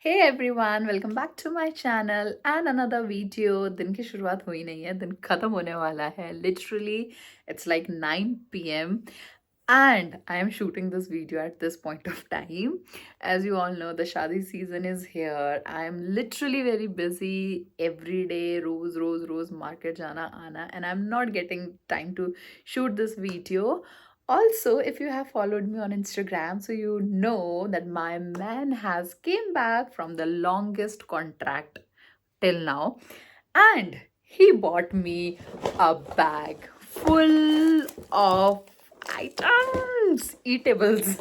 Hey everyone, welcome back to my channel and another video. दिन की शुरुआत हुई नहीं है, दिन खत्म होने वाला है. Literally, it's like 9 p.m. and I am shooting this video at this point of time. As you all know, the shadi season is here. I am literally very busy every day, rose market जाना आना, and I'm not getting time to shoot this video. Also, if you have followed me on Instagram, so you know that my man has came back from the longest contract till now, and he bought me a bag full of items, eatables.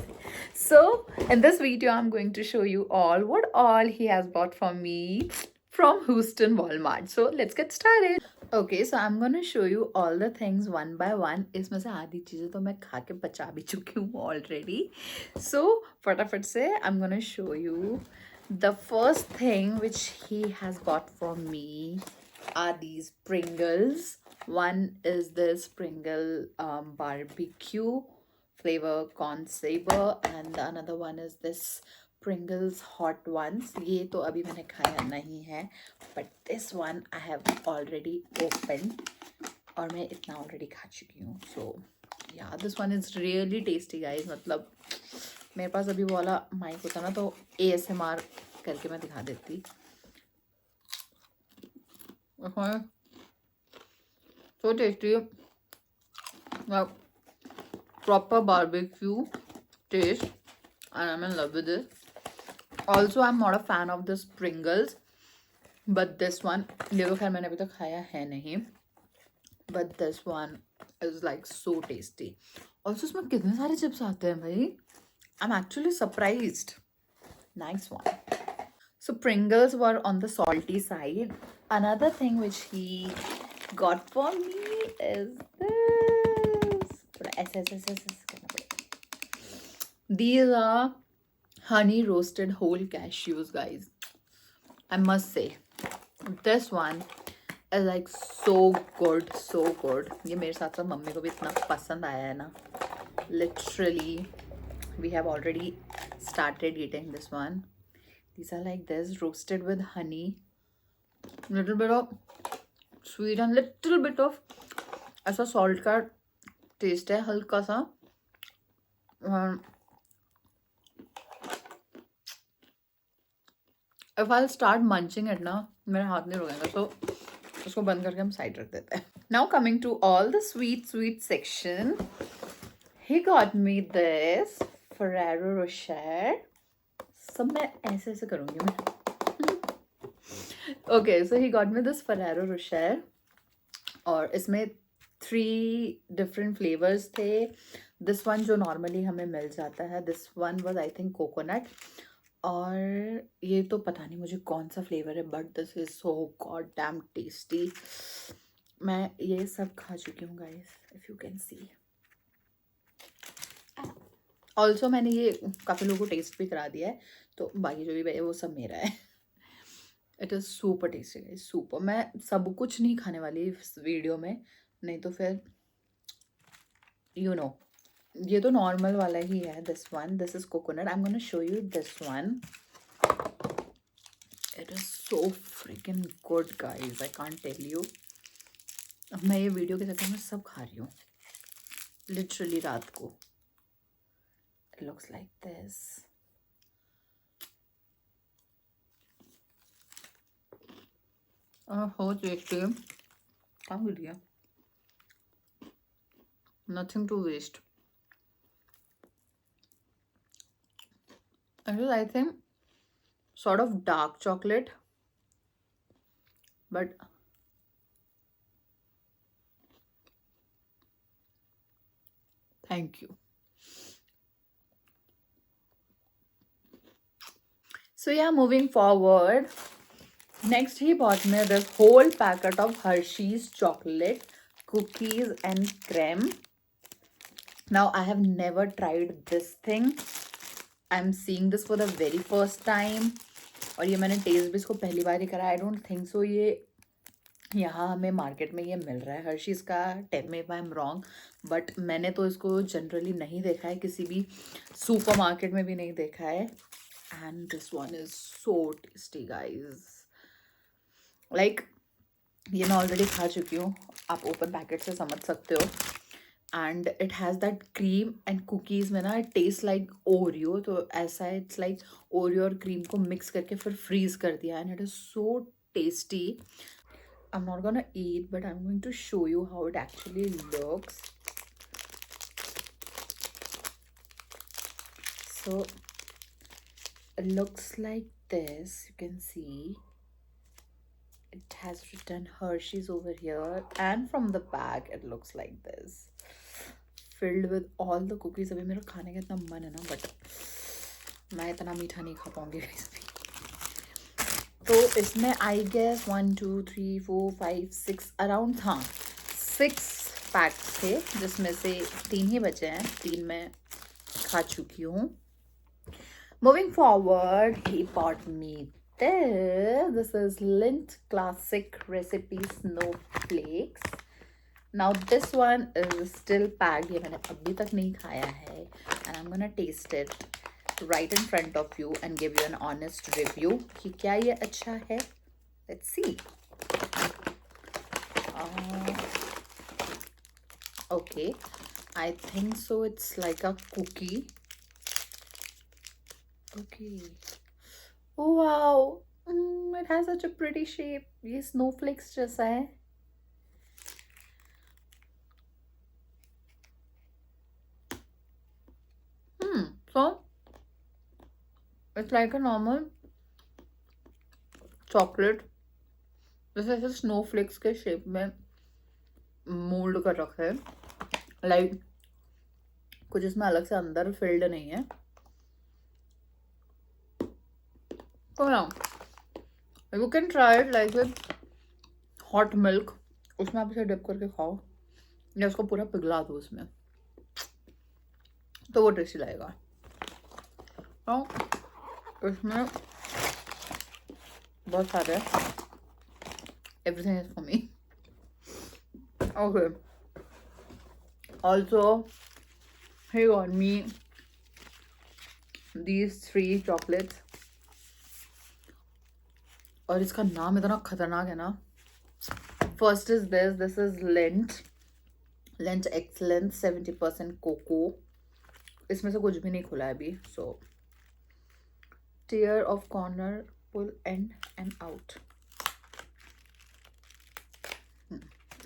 So in this video, I'm going to show you all what all he has bought for me from Houston Walmart. So let's get started. Okay, so I'm gonna show you all the things one by one. इसमें से आधी चीज़ें तो मैं खा के पचा भी चुकी हूँ already. So फटाफट से I'm gonna show you the first thing which he has bought for me are these Pringles. One is this Pringle barbecue flavor corn saber, and the another one is this Pringles hot ones. ये तो अभी मैंने खाया नहीं है, but this one I have already opened और मैं इतना already खा चुकी हूँ. So yeah, this one is really tasty guys. मतलब मेरे पास अभी वो वाला माइक होता ना तो ASMR करके मैं दिखा देती. So tasty, like proper barbecue taste, and I'm in love with it. Also, I'm not a fan of this Pringles, but this one, ये तो खैर मैंने अभी तक खाया है नहीं, but this one is like so tasty. Also, इसमें कितने सारे चिप्स आते हैं भाई. I'm actually surprised. Nice one. So Pringles were on the salty side. Another thing which he got for me is this. करना पड़ेगा. These are honey roasted whole cashews, guys. I must say, this one is like so good, so good. ये मेरे साथ साथ mummy को भी इतना पसंद आया है ना. Literally, we have already started eating this one. These are like this, roasted with honey, little bit of sweet and little bit of ऐसा salt का taste है हल्का सा. If I'll start munching it ना मेरे हाथ नहीं रुकेगा, so उसको बंद करके हम साइड रख देते हैं. Now coming to all the sweet section, he got me this Ferrero Rocher. सब मैं ऐसे ऐसे करूँगी मैं. Okay, so he got me this Ferrero Rocher और इसमें 3 different flavors थे. This one जो normally हमें मिल जाता है, this one was I think coconut, और ये तो पता नहीं मुझे कौन सा फ्लेवर है, but this is so goddamn tasty. मैं ये सब खा चुकी हूँ guys, if you can see. Also मैंने ये काफ़ी लोगों को टेस्ट भी करा दिया है, तो बाकी जो भी है वो सब मेरा है. It is super tasty guys, super. मैं सब कुछ नहीं खाने वाली इस वीडियो में, नहीं तो फिर यू नो. ये तो नॉर्मल वाला ही है. This one, this is coconut. I am gonna show you this one. It is so freaking good guys, I can't tell you. अब मैं ये वीडियो के चक्कर में सब खा रही हूँ लिटरली रात को. It looks like this. हो टेस्टी. क्या हो गया? Nothing to waste. It is, I think, sort of dark chocolate, but thank you. So yeah, moving forward, next he bought me this whole packet of Hershey's chocolate cookies and creme. Now I have never tried this thing. I'm seeing this for the very first time. और ये मैंने test भी इसको पहली बार ही करा. I don't think so ये यहाँ हमें मार्केट में ये मिल रहा है हर्शीज़ का. Tell me if I am wrong, but मैंने तो इसको जनरली नहीं देखा है, किसी भी सुपर मार्केट में भी नहीं देखा है. and this one is so tasty, guys. Like, ये मैं ऑलरेडी खा चुकी हूँ, आप ओपन पैकेट से समझ सकते हो. And it has that cream and cookies में ना इट टेस्ट लाइक ओरियो. तो ऐसा है, इट्स लाइक ओरियो और क्रीम को मिक्स करके फिर फ्रीज कर दिया, and it is so tasty. I'm not gonna eat, but I'm going to show you how it actually looks. So it looks like this. You can see it has written Hershey's over here, and from the back it looks like this, filled with all the cookies. अभी मेरा खाने का इतना मन है ना, but मैं इतना मीठा नहीं खा पाऊंगी. तो इसमें आई गेस 1 2 3 4 5 6 अराउंड, हाँ 6 पैक्स थे, जिसमें से 3 ही बचे हैं. 3 मैं खा चुकी हूँ. Moving forward, he bought me this. This is Lindt Classic Recipe Snowflakes. Now this one is still packed. ये मैंने अभी तक नहीं खाया है, and I'm gonna taste it right in front of you and give you an honest review कि क्या ये अच्छा है. Let's see. Okay, I think so. It's like a cookie. Okay. Oh wow. It has such a pretty shape. ये snowflakes जैसा है. So it's like a normal chocolate. जैसे ऐसे snowflakes के शेप में मोल्ड कर रखा है. लाइक कुछ इसमें अलग से अंदर फिल्ड नहीं है. तो ना you can try it like with hot milk. उसमें आप इसे डिप करके खाओ, या उसको पूरा पिघला दो उसमें, तो वो टेस्टी लगेगा. तो इसमें बहुत सारे, everything is for me. Okay, also he got me these 3 chocolates. और इसका नाम इतना खतरनाक है ना. First is this is Lindt Excellence 70% cocoa. इसमें से कुछ भी नहीं खुला है अभी. So tear off corner, pull in and out,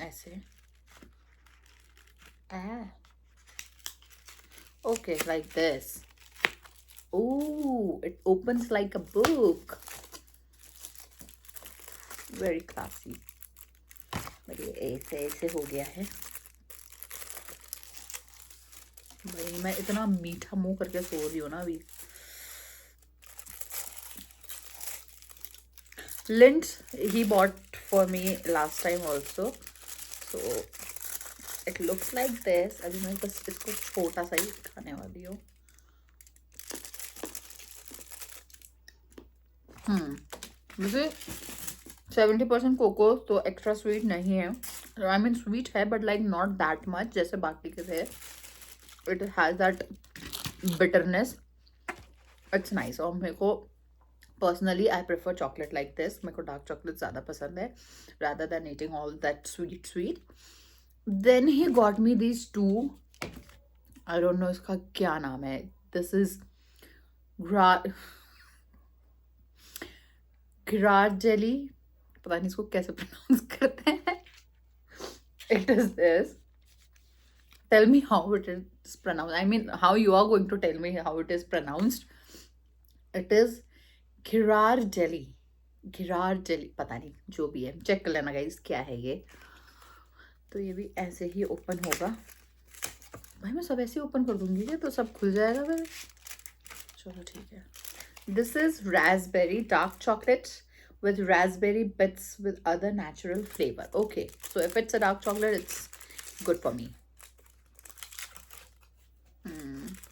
ऐसे. Okay, like this. Oh, it opens like a book. Very classy. but ये ऐसे हो गया है. भाई मैं इतना मीठा मुंह करके सो रही हूँ ना अभी. Lindt he bought for me last time also. So it looks like this. अभी मैं बस इसको छोटा सा ही खाने वाली हूँ. मुझे 70% कोको, तो एक्स्ट्रा स्वीट नहीं है. आई मीन स्वीट है, but like not that much जैसे बाकी के थे. It has that bitterness. It's nice. और मेरे को personally I prefer chocolate like this. मेरे को डार्क चॉकलेट ज़्यादा पसंद है, rather than eating all that sweet. Then he got me these 2. I don't know इसका क्या नाम है. दिस इज ग्रार्जेली, पता नहीं इसको कैसे प्रोनाउंस करते हैं. It is this. Tell me how it is pronounced. I mean how you are going to tell me how it is pronounced. It is Ghirardelli. पता नहीं, जो भी है. चेक कर लेना गाइस क्या है ये. तो ये भी ऐसे ही ओपन होगा. भाई मैं सब ऐसे ही ओपन कर दूंगी क्या, तो सब खुल जाएगा फिर. चलो ठीक है. This is raspberry dark chocolate with raspberry bits with other natural flavor. Okay, so if it's a dark chocolate, it's good for me.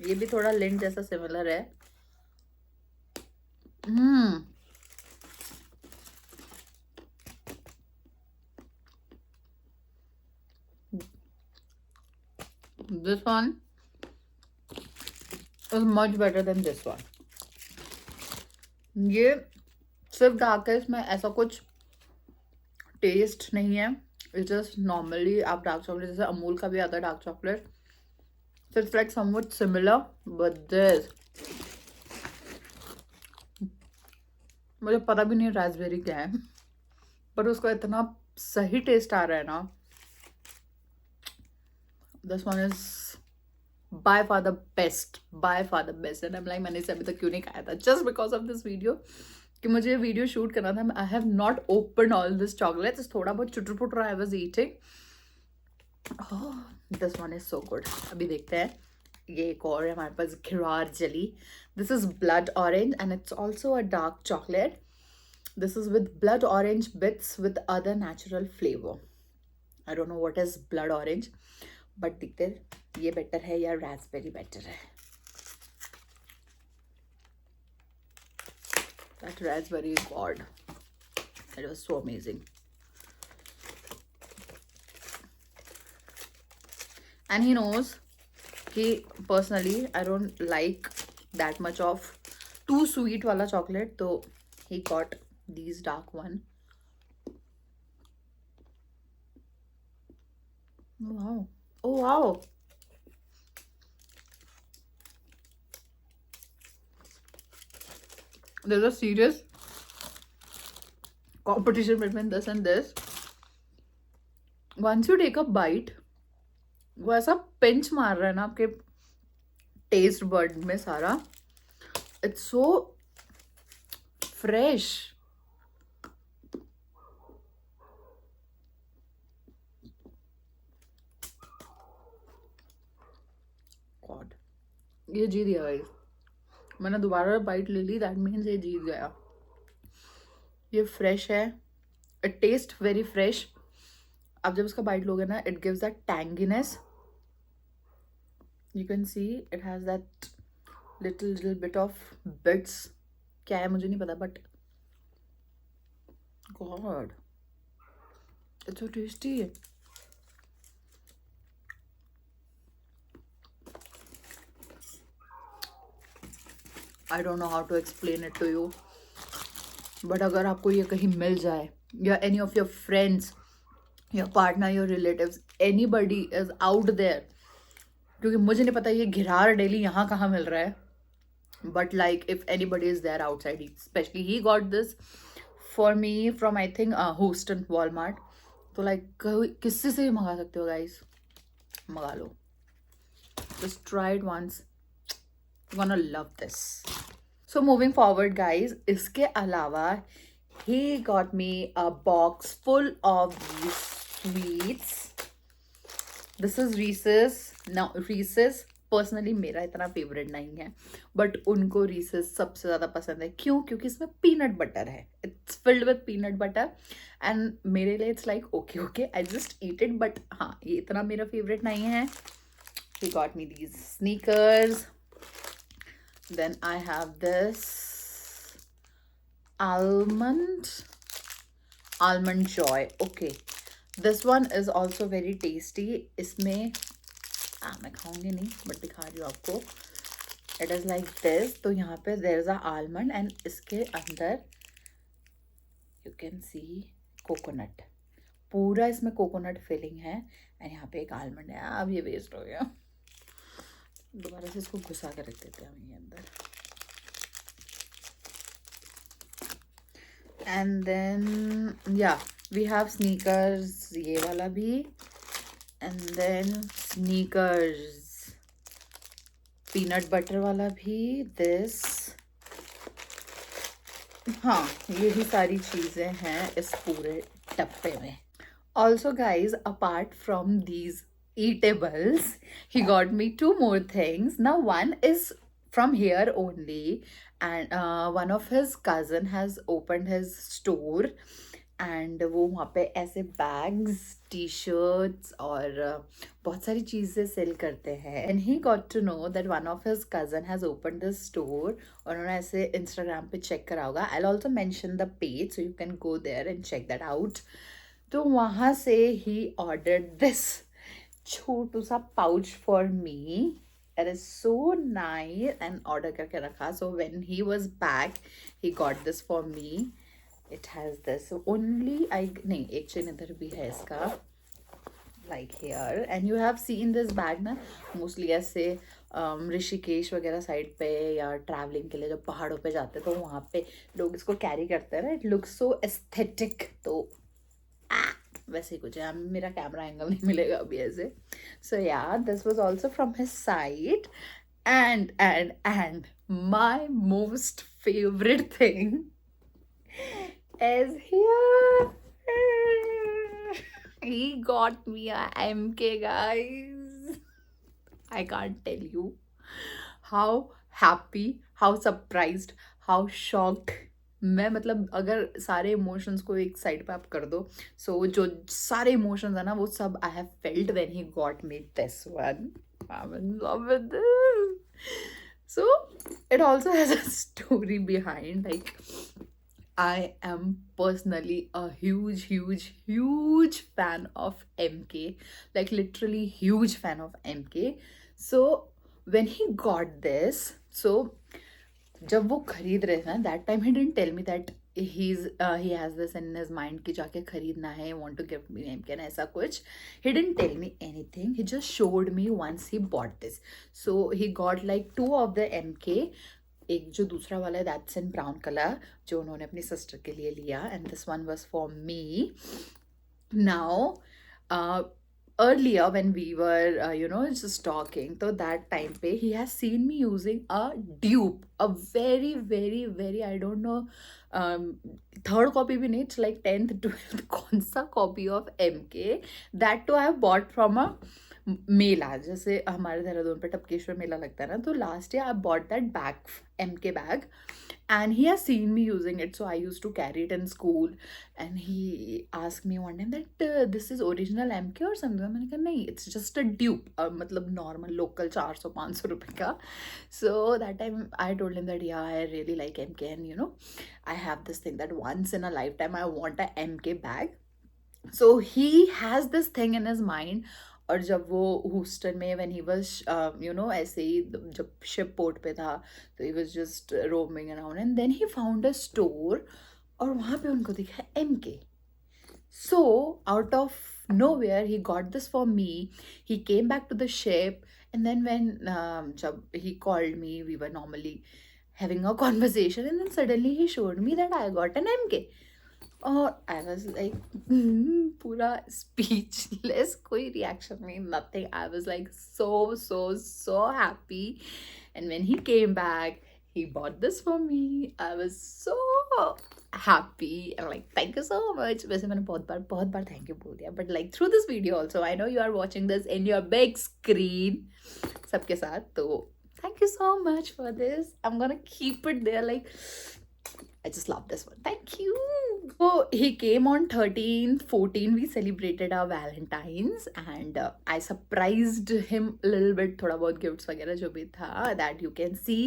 ये भी थोड़ा Lindt जैसा सिमिलर है. This one is much better than this one. ये सिर्फ dark है, इसमें ऐसा कुछ टेस्ट नहीं है। इट जस्ट नॉर्मली आप डार्क चॉकलेट जैसे अमूल का भी आता है dark chocolate, so it's like somewhat similar, but this मुझे पता भी नहीं रास्पबेरी क्या है, पर उसका इतना सही टेस्ट आ रहा है ना। This one is by far the best, by far the best, and I'm like मैंने इसे अभी तक क्यों नहीं खाया था, just because of this video कि मुझे वीडियो शूट करना था। I have not opened all this chocolates, थोड़ा बहुत चुटर putter I was eating. Oh, this one is so good. अभी देखते हैं। ये एक और है हमारे पास, घिरार जली। This is blood orange and it's also a dark chocolate. This is with blood orange bits with other natural flavor. I don't know what is blood orange, but देखते हैं ये बेटर है या रास्पबेरी बेटर है। That raspberry, god, it was so amazing. And he knows कि personally I don't like that much of too sweet वाला chocolate, तो he got these dark one. Wow. Oh wow. There's a serious competition between this and this. Once you take a bite, वो ऐसा pinch मार रहा है ना आपके taste bud में सारा। It's so fresh. गॉड, ये जीत गया गाइस। मैंने दोबारा बाइट ले ली, दैट मीन्स ये जीत गया। ये फ्रेश है, इट टेस्ट वेरी फ्रेश। आप जब इसका बाइट लोगे ना, it gives that tanginess. You can see it has that little bit of bits. क्या है मुझे नहीं पता, but god it's so tasty. I don't know how to explain it to you, but अगर आपको ये कहीं मिल जाए या any of your friends, your partner, your relatives, anybody is out there, क्योंकि मुझे नहीं पता ये घिरार डेली यहाँ कहाँ मिल रहा है, but like if anybody is there outside, specially he got this for me from I think Houston Walmart, तो लाइक किससे से भी मंगा सकते हो गाइस, मंगा लो। Just try it once, you gonna love this. So moving forward guys, इसके अलावा he got me a box full of these sweets. This is Reese's. Now Reese's personally मेरा इतना फेवरेट नहीं है, बट उनको Reese's सबसे ज़्यादा पसंद है। क्यों? क्योंकि इसमें पीनट बटर है, it's filled with peanut butter, and मेरे लिए it's like okay okay, I just eat it, but हाँ ये इतना मेरा फेवरेट नहीं है। He got me these sneakers. Then I have this almond joy. Okay, this one is also very tasty. इसमें मैं खाऊंगी नहीं, बट दिखा रही हूँ आपको। It is like this. तो यहाँ पे there is a almond and इसके अंदर you can see coconut. पूरा इसमें कोकोनट फिलिंग है, एंड यहाँ पे एक आलमंड है। अब ये वेस्ट हो गया, दोबारा से इसको घुसा के रख देते हैं हम ये अंदर। And then yeah we have Snickers, ये वाला भी, and then Snickers peanut butter वाला भी, दिस। हाँ ये भी सारी चीज़ें हैं इस पूरे डब्बे में। Also guys, apart from these eatables, he got me two more things. Now one is from here only, and one of his cousin has opened his store, and वो वहाँ पे ऐसे bags, t-shirts और बहुत सारी चीज़ें सेल करते हैं। And he got to know that one of his cousin has opened this store, और उन्होंने ऐसे Instagram पे check करा होगा। I'll also mention the page so you can go there and check that out. तो वहाँ से ही ऑर्डर दिस छोटू सा pouch for me. It is so nice and order करके रखा. So when he was back, he got this for me. It has this only. I नहीं एक chain इधर भी है इसका. Like here, and you have seen this bag ना mostly ऐसे ऋषिकेश वगैरह साइड पे या ट्रैवलिंग के लिए जब पहाड़ों पे जाते हैं तो वहाँ पे लोग इसको कैरी करते हैं ना. It looks so aesthetic. तो वैसे ही कुछ है. मेरा कैमरा एंगल नहीं मिलेगा अभी ऐसे. सो या this was also from his side. And my most favorite thing is here. He got me a MK, guys. I can't tell you how happy, how surprised, how shocked. मैं मतलब अगर सारे emotions को एक साइड पे आप कर दो, सो जो सारे इमोशंस है ना वो सब I have felt when he got me this one. I am in love with this. So it also has a story behind. Like, I am personally a huge fan of MK. Like, literally huge fan of MK. So when he got this, so जब वो खरीद रहे थे ना, that time he didn't tell me that he has this in his mind कि जाके खरीदना है, want to give me MK ना ऐसा कुछ. He didn't tell me anything. He just showed me once he bought this. So he got like 2 of the MK. एक जो दूसरा वाला है दैट्स इन ब्राउन कलर जो उन्होंने अपनी सिस्टर के लिए लिया. And this one was for me. Now earlier when we were just talking, so that time pe he has seen me using a dupe, a very I don't know, third copy bhi nahi, it's like 10th 12th kaun sa copy of MK. That too I have bought from a मेला. जैसे हमारे देहरादून पे टपकेश्वर मेला लगता है ना, तो last year I bought that bag, MK bag, and he has seen me using it. So I used to carry it in school, and he asked me one time that this is original MK or something. मैंने कहा नहीं, it's just a dupe, मतलब normal local 400-500 रुपए का. So that time I told him that yeah, I really like MK, and I have this thing that once in a lifetime I want a MK bag. So he has this thing in his mind. और जब वो Houston में when he was ऐसे ही जब ship port पे था, तो he was just roaming around, and then he found a store और वहाँ पे उनको दिखा MK. So out of nowhere he got this for me. He came back to the ship, and then when जब he called me, we were normally having a conversation, and then suddenly he showed me that I got an MK. और I was like पूरा speechless, कोई reaction नहीं, nothing. I was like so happy. And when he came back, he bought this for me. I was so happy and like, thank you so much. वैसे मैंने बहुत बार thank you बोल दिया, but like through this video also, I know you are watching this in your big screen सबके साथ, तो thank you so much for this. I'm gonna keep it there. Like, I just love this one. Thank you. So he came on 13th, 14th. We celebrated our Valentine's, and I surprised him a little bit. थोड़ा बहुत gifts वगैरह जो भी था, that you can see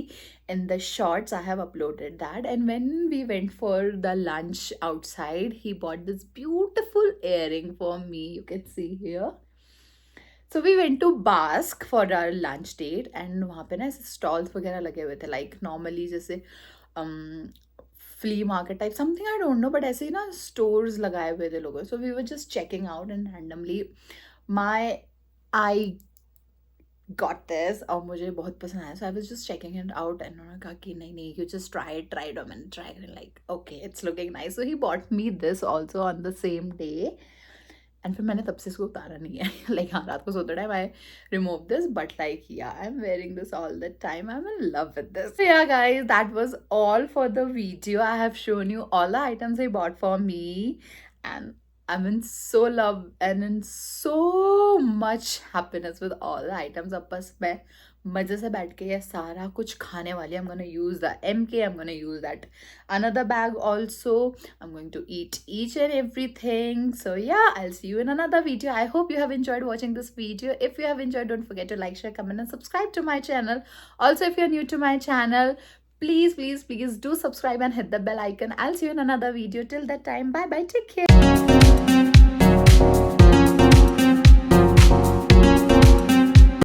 in the shorts. I have uploaded that. And when we went for the lunch outside, he bought this beautiful earring for me. You can see here. So we went to Basque for our lunch date, and वहाँ पे ना ऐसे stalls वगैरह लगे हुए थे, like normally जैसे flea market type something, I don't know, but ऐसे ही ना स्टोर्स लगाए हुए थे लोगों. So we were just checking out, and randomly I got this, और मुझे बहुत पसंद आया. So I was just checking it out, and उन्होंने कहा कि नहीं यू जस्ट ट्राई इट, और मैंने ट्राई करें, like okay it's looking nice. So he bought me this also on the same day, and फिर मैंने तब से इसको उतारा नहीं है. लाइक हाँ, रात को सोते time I remove this, but like yeah I am wearing this all the time. I am in love with this. Yeah guys, that was all for the video. I have shown you all the items I bought for me, and I'm in so love and in so much happiness with all the items. अब बस मैं मजे से बैठ के ये सारा कुछ खाने वाली. I'm gonna use the MK, I'm gonna use that another bag also. I'm going to eat each and everything. So yeah, I'll see you in another video. I hope you have enjoyed watching this video. If you have enjoyed, don't forget to like, share, comment and subscribe to my channel. Also, if you're new to my channel, please do subscribe and hit the bell icon. I'll see you in another video. Till that time, bye bye, take care.